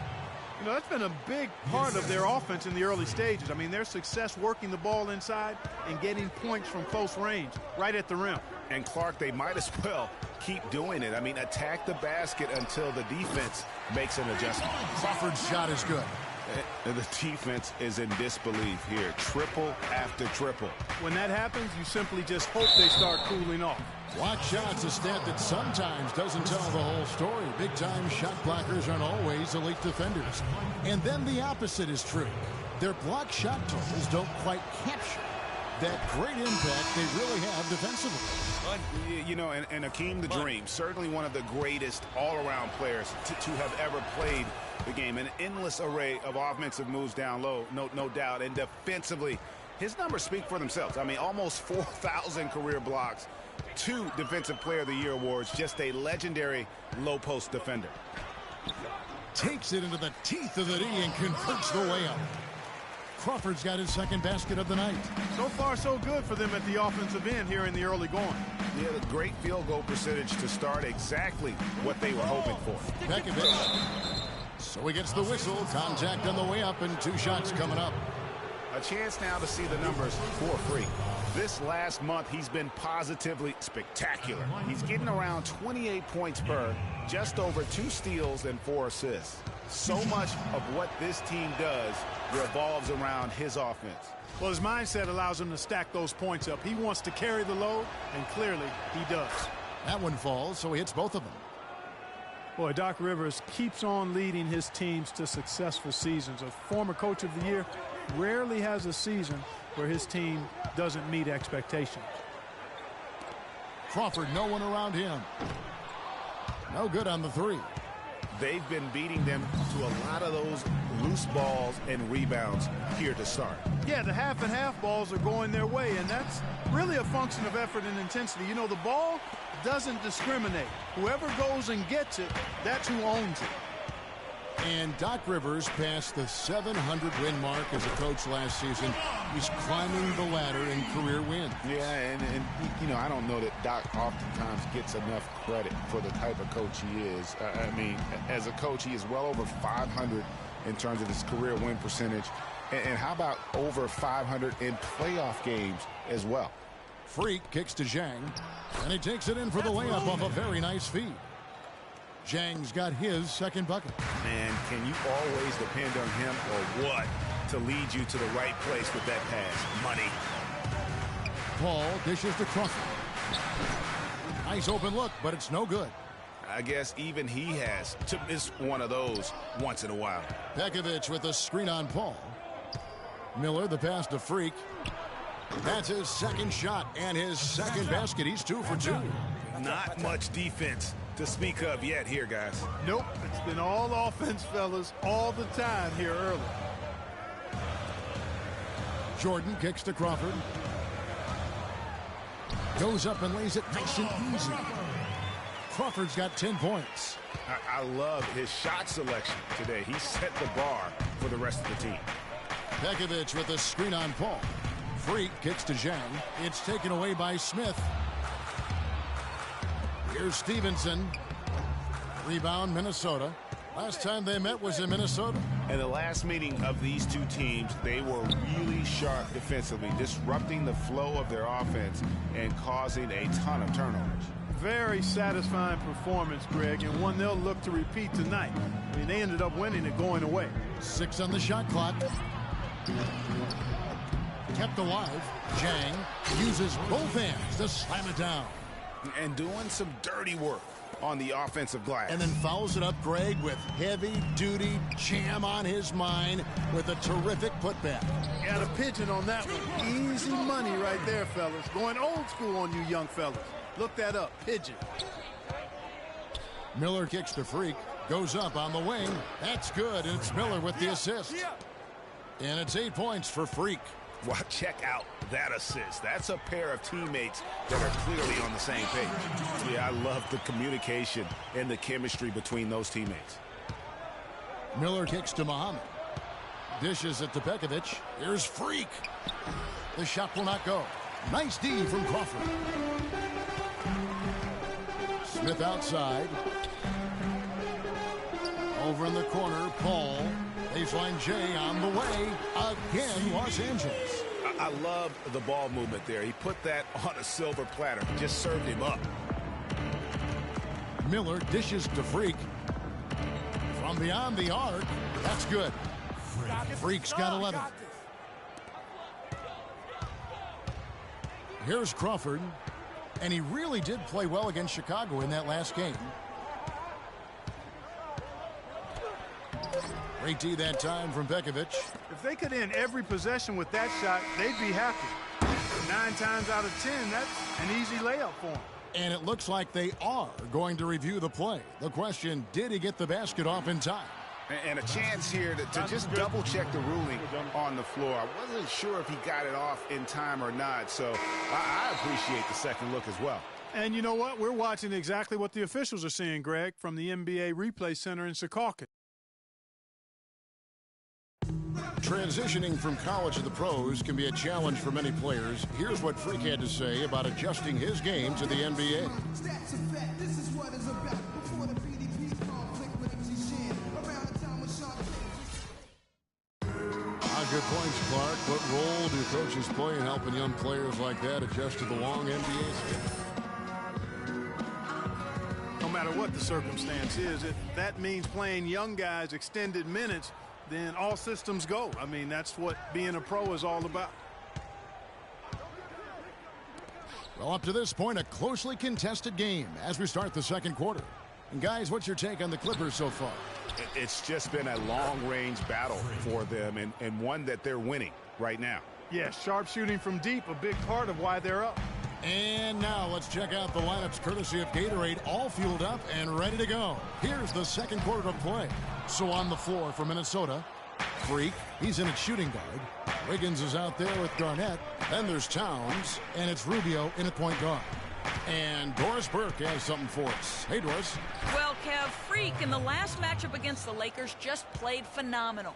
You know, that's been a big part of their offense in the early stages. I mean, their success working the ball inside and getting points from close range, right at the rim. And Clark, they might as well keep doing it. I mean, attack the basket until the defense makes an adjustment. Crawford's shot is good. The defense is in disbelief here. Triple after triple. When that happens, you simply just hope they start cooling off. Block shots, a stat that sometimes doesn't tell the whole story. Big-time shot blockers aren't always elite defenders. And then the opposite is true. Their block shot totals don't quite capture that great impact they really have defensively. You know, and Akeem the Dream, certainly one of the greatest all-around players to have ever played the game. An endless array of offensive moves down low, no doubt. And defensively, his numbers speak for themselves. I mean, almost 4,000 career blocks, 2 Defensive Player of the Year awards, just a legendary low-post defender. Takes it into the teeth of the D and converts the layup. Crawford's got his second basket of the night. So far, so good for them at the offensive end here in the early going. Yeah, the great field goal percentage to start exactly what they were hoping for. Pekovic. So he gets the whistle. Contact on the way up and 2 shots coming up. A chance now to see the numbers for Freak. This last month, he's been positively spectacular. He's getting around 28 points per, just over 2 steals and 4 assists. So much of what this team does revolves around his offense. Well, his mindset allows him to stack those points up. He wants to carry the load, and clearly he does. That one falls, so he hits both of them. Boy, Doc Rivers keeps on leading his teams to successful seasons. A former coach of the year rarely has a season where his team doesn't meet expectations. Crawford, no one around him. No good on the 3. They've been beating them to a lot of those loose balls and rebounds here to start. Yeah, the half and half balls are going their way, and that's really a function of effort and intensity. You know, the ball doesn't discriminate. Whoever goes and gets it, that's who owns it. And Doc Rivers passed the 700-win mark as a coach last season. He's climbing the ladder in career wins. Yeah, and you know, I don't know that Doc oftentimes gets enough credit for the type of coach he is. I mean, as a coach, he is well over 500 in terms of his career win percentage. And how about over 500 in playoff games as well? Freak kicks to Zhang, and he takes it in for the layup off a very nice feed. Zhang's got his second bucket. Man, can you always depend on him or what to lead you to the right place with that pass? Money. Paul dishes to Crawford. Nice open look, but it's no good. I guess even he has to miss one of those once in a while. Pekovic with a screen on Paul. Miller, the pass to Freak. That's his second shot and his second basket. He's 2 for 2. Not much defense to speak of yet here, guys. Nope, it's been all offense, fellas, all the time here early. Jordan kicks to Crawford. Goes up and lays it nice and easy. Crawford's got 10 points. I love his shot selection today. He set the bar for the rest of the team. Pekovic with a screen on Paul. Freak kicks to Zhang. It's taken away by Smith. Here's Stevenson. Rebound, Minnesota. Last time they met was in Minnesota. And the last meeting of these two teams, they were really sharp defensively, disrupting the flow of their offense and causing a ton of turnovers. Very satisfying performance, Greg, and one they'll look to repeat tonight. I mean, they ended up winning it going away. 6 on the shot clock. Kept alive. Zhang uses both hands to slam it down. And doing some dirty work on the offensive glass. And then fouls it up, Greg, with heavy-duty jam on his mind with a terrific putback. Got a pigeon on that one. Easy money right there, fellas. Going old school on you young fellas. Look that up. Pigeon. Miller kicks to Freak. Goes up on the wing. That's good, and it's Miller with the assist. And it's 8 points for Freak. Well, check out that assist. That's a pair of teammates that are clearly on the same page. Yeah, I love the communication and the chemistry between those teammates. Miller kicks to Muhammad. Dishes it to Pekovic. Here's Freak. The shot will not go. Nice D from Crawford. Smith outside. Over in the corner, Paul. Baseline J on the way. Again, Los Angeles. I love the ball movement there. He put that on a silver platter. Just served him up. Miller dishes to Freak. From beyond the arc. That's good. Freak's got 11. Here's Crawford. And he really did play well against Chicago in that last game. Great D that time from Pekovic. If they could end every possession with that shot, they'd be happy. 9 times out of 10, that's an easy layup for them. And it looks like they are going to review the play. The question, did he get the basket off in time? And a chance here to just double-check the ruling on the floor. I wasn't sure if he got it off in time or not, so I appreciate the second look as well. And you know what? We're watching exactly what the officials are seeing, Greg, from the NBA Replay Center in Secaucus. Transitioning from college to the pros can be a challenge for many players. Here's what Freak had to say about adjusting his game to the NBA. Good points, Clark. What role do coaches play in helping young players like that adjust to the long NBA schedule? No matter what the circumstance is, if that means playing young guys extended minutes, then all systems go. I mean, that's what being a pro is all about. Well, up to this point, a closely contested game as we start the second quarter. And guys, what's your take on the Clippers so far? It's just been a long-range battle for them and one that they're winning right now. Yeah, sharp shooting from deep, a big part of why they're up. And now let's check out the lineups courtesy of Gatorade, all fueled up and ready to go. Here's the second quarter of play. So on the floor for Minnesota, Freak, he's in at shooting guard. Wiggins is out there with Garnett. Then there's Towns, and it's Rubio in at point guard. And Doris Burke has something for us. Hey, Doris. Well, Kev, Freak in the last matchup against the Lakers just played phenomenal.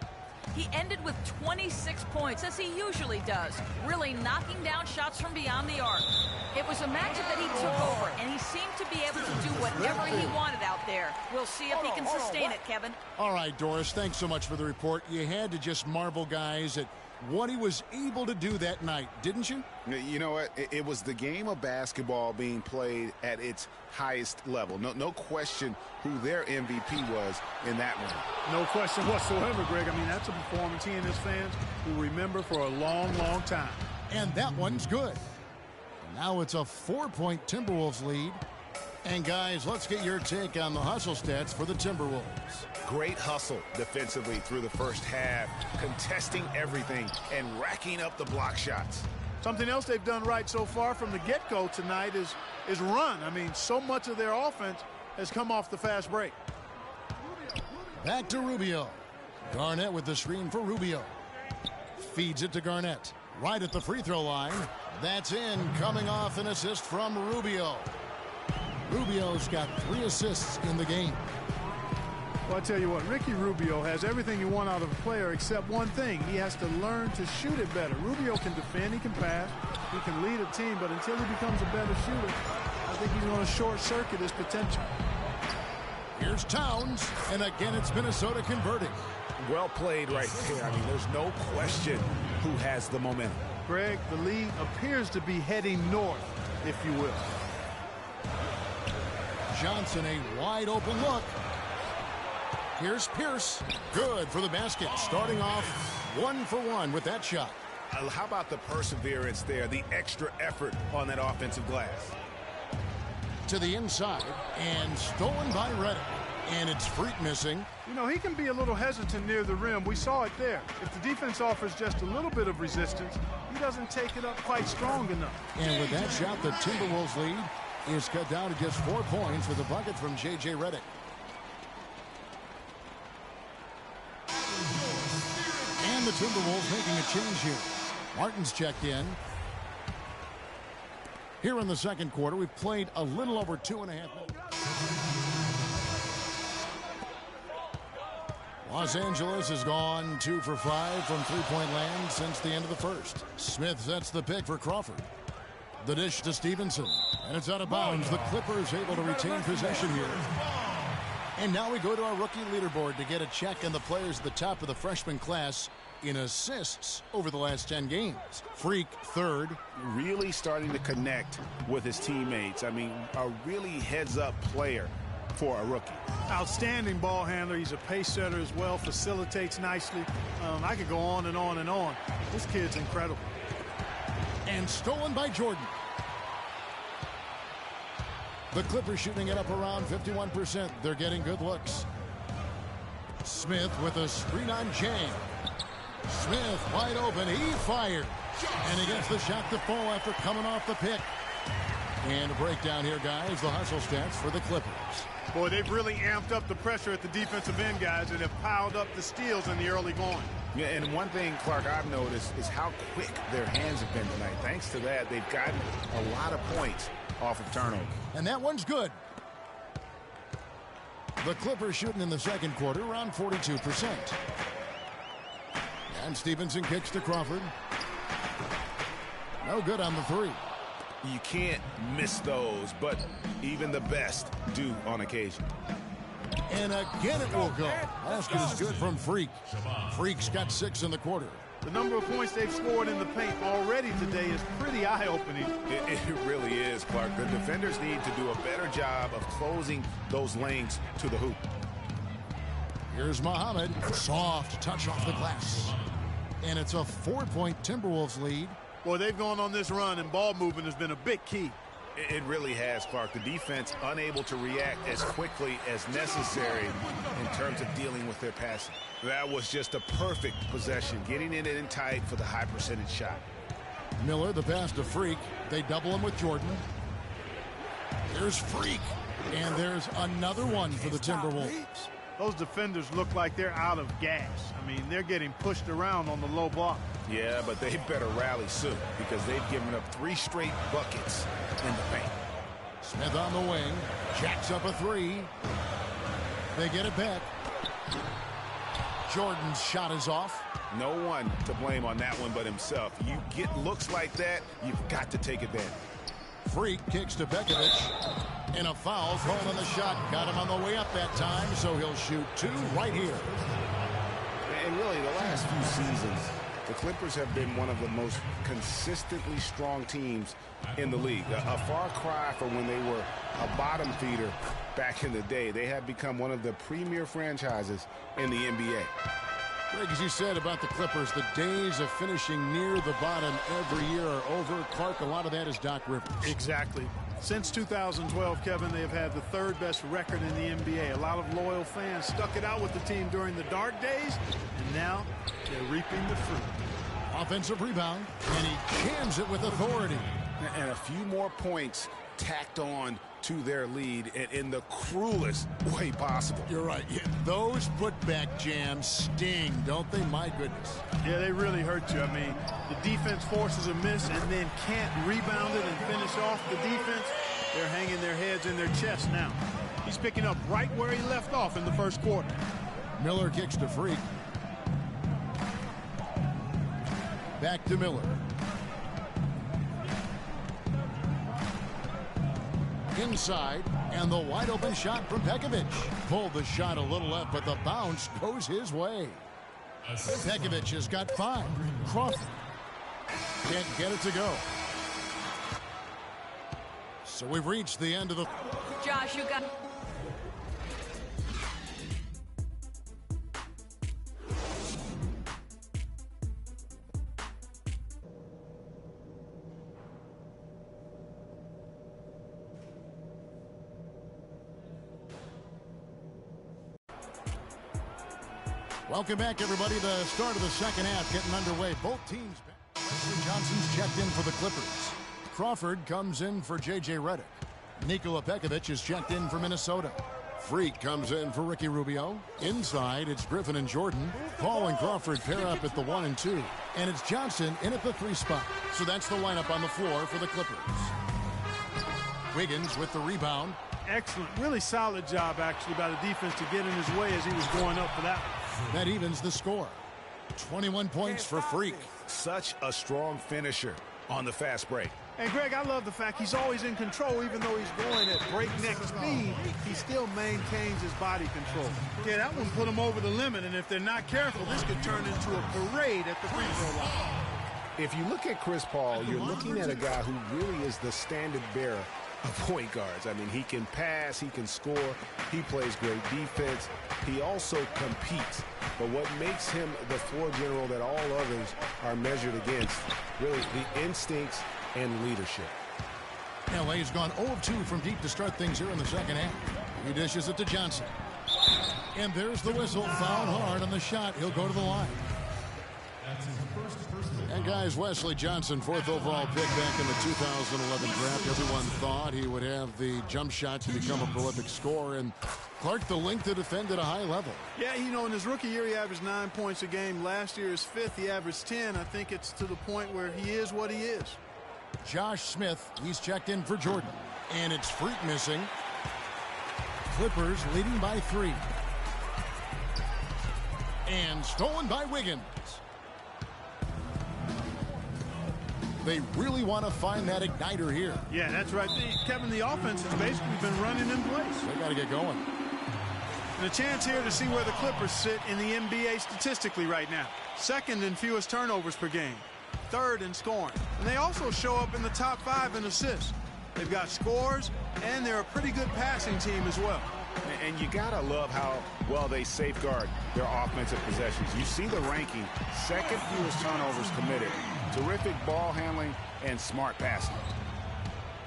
He ended with 26 points, as he usually does, really knocking down shots from beyond the arc. It was a matchup that he took over, and he seemed to be able to do whatever he wanted out there. We'll see if he can sustain it, Kevin. All right, Doris, thanks so much for the report. You had to just marvel, guys, at what he was able to do that night, didn't you? You know what? It was the game of basketball being played at its highest level. No question who their MVP was in that one. No question whatsoever, Greg. I mean, that's a performance he and his fans will remember for a long, long time. And that one's good. Now it's a 4-point Timberwolves lead. And guys, let's get your take on the hustle stats for the Timberwolves. Great hustle defensively through the first half, contesting everything and racking up the block shots. Something else they've done right so far from the get-go tonight is run. I mean, so much of their offense has come off the fast break. Back to Rubio. Garnett with the screen for Rubio. Feeds it to Garnett. Right at the free throw line. That's in, coming off an assist from Rubio. Rubio's got 3 assists in the game. Well, I tell you what, Ricky Rubio has everything you want out of a player except one thing. He has to learn to shoot it better. Rubio can defend, he can pass, he can lead a team, but until he becomes a better shooter, I think he's going to short-circuit his potential. Here's Towns, and again it's Minnesota converting. Well played right there. I mean, there's no question who has the momentum. Greg, the lead appears to be heading north, if you will. Johnson, a wide open look. Here's Pierce. Good for the basket. Starting off 1 for 1 with that shot. How about the perseverance there, the extra effort on that offensive glass? To the inside, and stolen by Redick. And it's Freak missing. You know, he can be a little hesitant near the rim. We saw it there. If the defense offers just a little bit of resistance, he doesn't take it up quite strong enough. And with that shot, the Timberwolves lead is cut down to just 4 points with a bucket from J.J. Redick. And the Timberwolves making a change here. Martin's checked in. Here in the second quarter, we've played a little over 2.5 minutes. Los Angeles has gone 2 for 5 from three-point land since the end of the first. Smith sets the pick for Crawford. The dish to Stevenson. And it's out of bounds. The Clippers able to retain possession here. And now we go to our rookie leaderboard to get a check on the players at the top of the freshman class in assists over the last 10 games. Freak, third. Really starting to connect with his teammates. I mean, a really heads-up player for a rookie. Outstanding ball handler. He's a pace setter as well. Facilitates nicely. I could go on and on and on. This kid's incredible. And stolen by Jordan. The Clippers shooting it up around 51%. They're getting good looks. Smith with a screen on Jang. Smith wide open. He fired. And he gets the shot to fall after coming off the pick. And a breakdown here, guys. The hustle stats for the Clippers. Boy, they've really amped up the pressure at the defensive end, guys, and have piled up the steals in the early going. Yeah, and one thing, Clark, I've noticed is how quick their hands have been tonight. Thanks to that, they've gotten a lot of points off of turnover. And that one's good. The Clippers shooting in the second quarter around 42%. And Stevenson kicks to Crawford. No good on the three. You can't miss those, but even the best do on occasion. And again it will go. Basket is good from Freak. Freak's got 6 in the quarter. The number of points they've scored in the paint already today is pretty eye-opening. It really is, Clark. The defenders need to do a better job of closing those lanes to the hoop. Here's Muhammad. Soft touch off the glass. And it's a 4-point Timberwolves lead. Boy, they've gone on this run, and ball movement has been a big key. It really has, Clark. The defense unable to react as quickly as necessary in terms of dealing with their passing. That was just a perfect possession, getting it in tight for the high percentage shot. Miller, the pass to Freak. They double him with Jordan. There's Freak. And there's another one for the Timberwolves. Those defenders look like they're out of gas. I mean, they're getting pushed around on the low block. Yeah, but they better rally soon because they've given up 3 straight buckets in the paint. Smith on the wing. Jacks up a 3. They get it back. Jordan's shot is off. No one to blame on that one but himself. You get looks like that, you've got to take advantage. Freak kicks to Bekovic. And a foul thrown on the shot. Got him on the way up that time, so he'll shoot 2 right here. And really, the last few seasons, the Clippers have been one of the most consistently strong teams in the league. A far cry from when they were a bottom feeder back in the day. They have become one of the premier franchises in the NBA. Greg, as you said about the Clippers, the days of finishing near the bottom every year are over. Clark, a lot of that is Doc Rivers. Exactly. Since 2012, Kevin, they have had the 3rd best record in the NBA. A lot of loyal fans stuck it out with the team during the dark days, and now they're reaping the fruit. Offensive rebound, and he jams it with authority. And a few more points tacked on to their lead in the cruelest way possible. You're right. Yeah, those putback jams sting, don't they? My goodness. Yeah, they really hurt you. I mean, the defense forces a miss and then can't rebound it and finish off the defense. They're hanging their heads in their chest now. He's picking up right where he left off in the first quarter. Miller kicks to Freak. Back to Miller. inside, and the wide open shot from Pekovic. Pulled the shot a little left, but the bounce goes his way. Pekovic has got 5. Crawford can't get it to go. So we've reached the end of the... Josh, you got... Welcome back, everybody. The start of the second half getting underway. Both teams back. Wesley Johnson's checked in for the Clippers. Crawford comes in for J.J. Redick. Nikola Pekovic is checked in for Minnesota. Freak comes in for Ricky Rubio. Inside, it's Griffin and Jordan. Paul and Crawford pair up at the 1 and 2. And it's Johnson in at the 3 spot. So that's the lineup on the floor for the Clippers. Wiggins with the rebound. Excellent. Really solid job, actually, by the defense to get in his way as he was going up for that. That evens the score. 21 points for Freak. Such a strong finisher on the fast break. And, Greg, I love the fact he's always in control. Even though he's going at breakneck speed, he still maintains his body control. Yeah, that one put him over the limit, and if they're not careful, this could turn into a parade at the free throw line. If you look at Chris Paul, you're looking at a guy who really is the standard bearer of point guards. I mean, he can pass, he can score, he plays great defense, he also competes. But what makes him the floor general that all others are measured against, really the instincts and leadership. LA's gone 0 of 2 from deep to start things here in the second half. He dishes it to Johnson. And there's the whistle, fouled hard on the shot. He'll go to the line. And guys, Wesley Johnson, 4th overall pick back in the 2011 draft. Everyone thought he would have the jump shot to become a prolific scorer, and Clark, the length to defend at a high level. Yeah, you know, in his rookie year, he averaged 9 points a game. Last year, his 5th, he averaged 10. I think it's to the point where he is what he is. Josh Smith, he's checked in for Jordan. And it's Freak missing. Clippers leading by 3. And stolen by Wiggins. They really want to find that igniter here. Yeah, that's right. Kevin, the offense has basically been running in place. They got to get going. And a chance here to see where the Clippers sit in the NBA statistically right now. 2nd in fewest turnovers per game. 3rd in scoring. And they also show up in the top 5 in assists. They've got scores, and they're a pretty good passing team as well. And you gotta love how well they safeguard their offensive possessions. You see the ranking, 2nd fewest turnovers committed. Terrific ball handling and smart passing.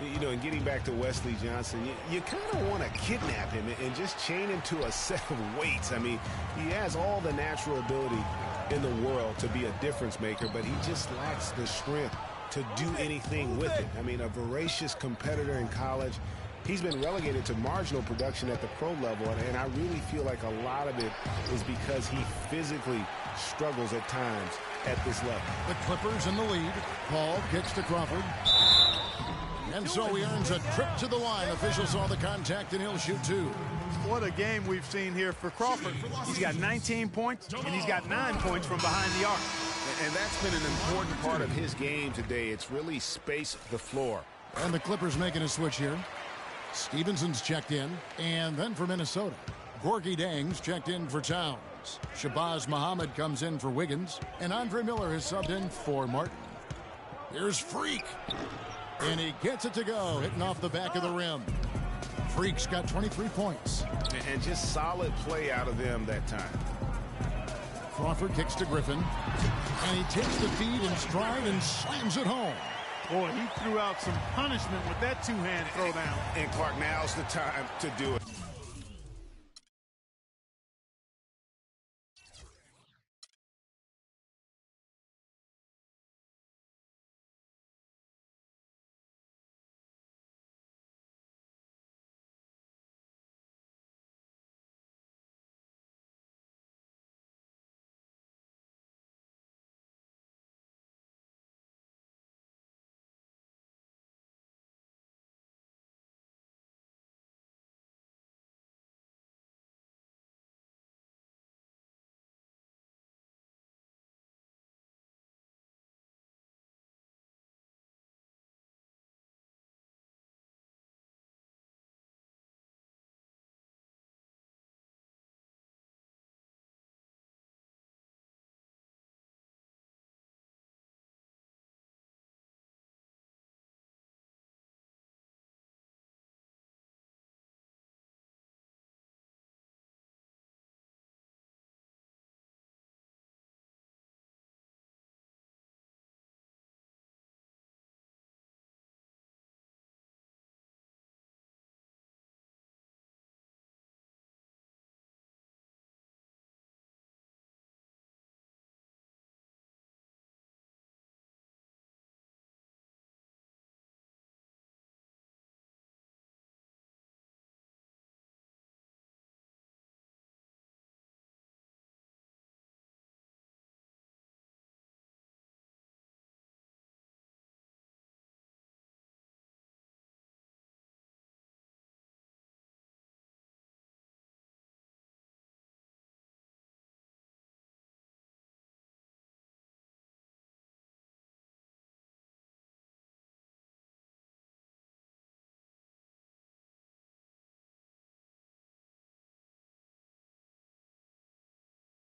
You know, and getting back to Wesley Johnson, you kind of want to kidnap him and just chain him to a set of weights. I mean, he has all the natural ability in the world to be a difference maker, but he just lacks the strength to do anything with it. I mean, a voracious competitor in college. He's been relegated to marginal production at the pro level, and I really feel like a lot of it is because he physically struggles at times at this level. The Clippers in the lead. Paul kicks to Crawford. And so he earns a trip to the line. Officials saw the contact, and he'll shoot 2. What a game we've seen here for Crawford. He's got 19 points, and he's got 9 points from behind the arc. And that's been an important part of his game today. It's really spaced the floor. And the Clippers making a switch here. Stevenson's checked in. And then for Minnesota, Gorgui Dieng's checked in for Towns. Shabazz Muhammad comes in for Wiggins. And Andre Miller has subbed in for Martin. Here's Freak. And he gets it to go, hitting off the back of the rim. Freak's got 23 points. And just solid play out of them that time. Crawford kicks to Griffin. And he takes the feed in stride and slams it home. Boy, he threw out some punishment with that 2-hand throwdown. And Clark, now's the time to do it.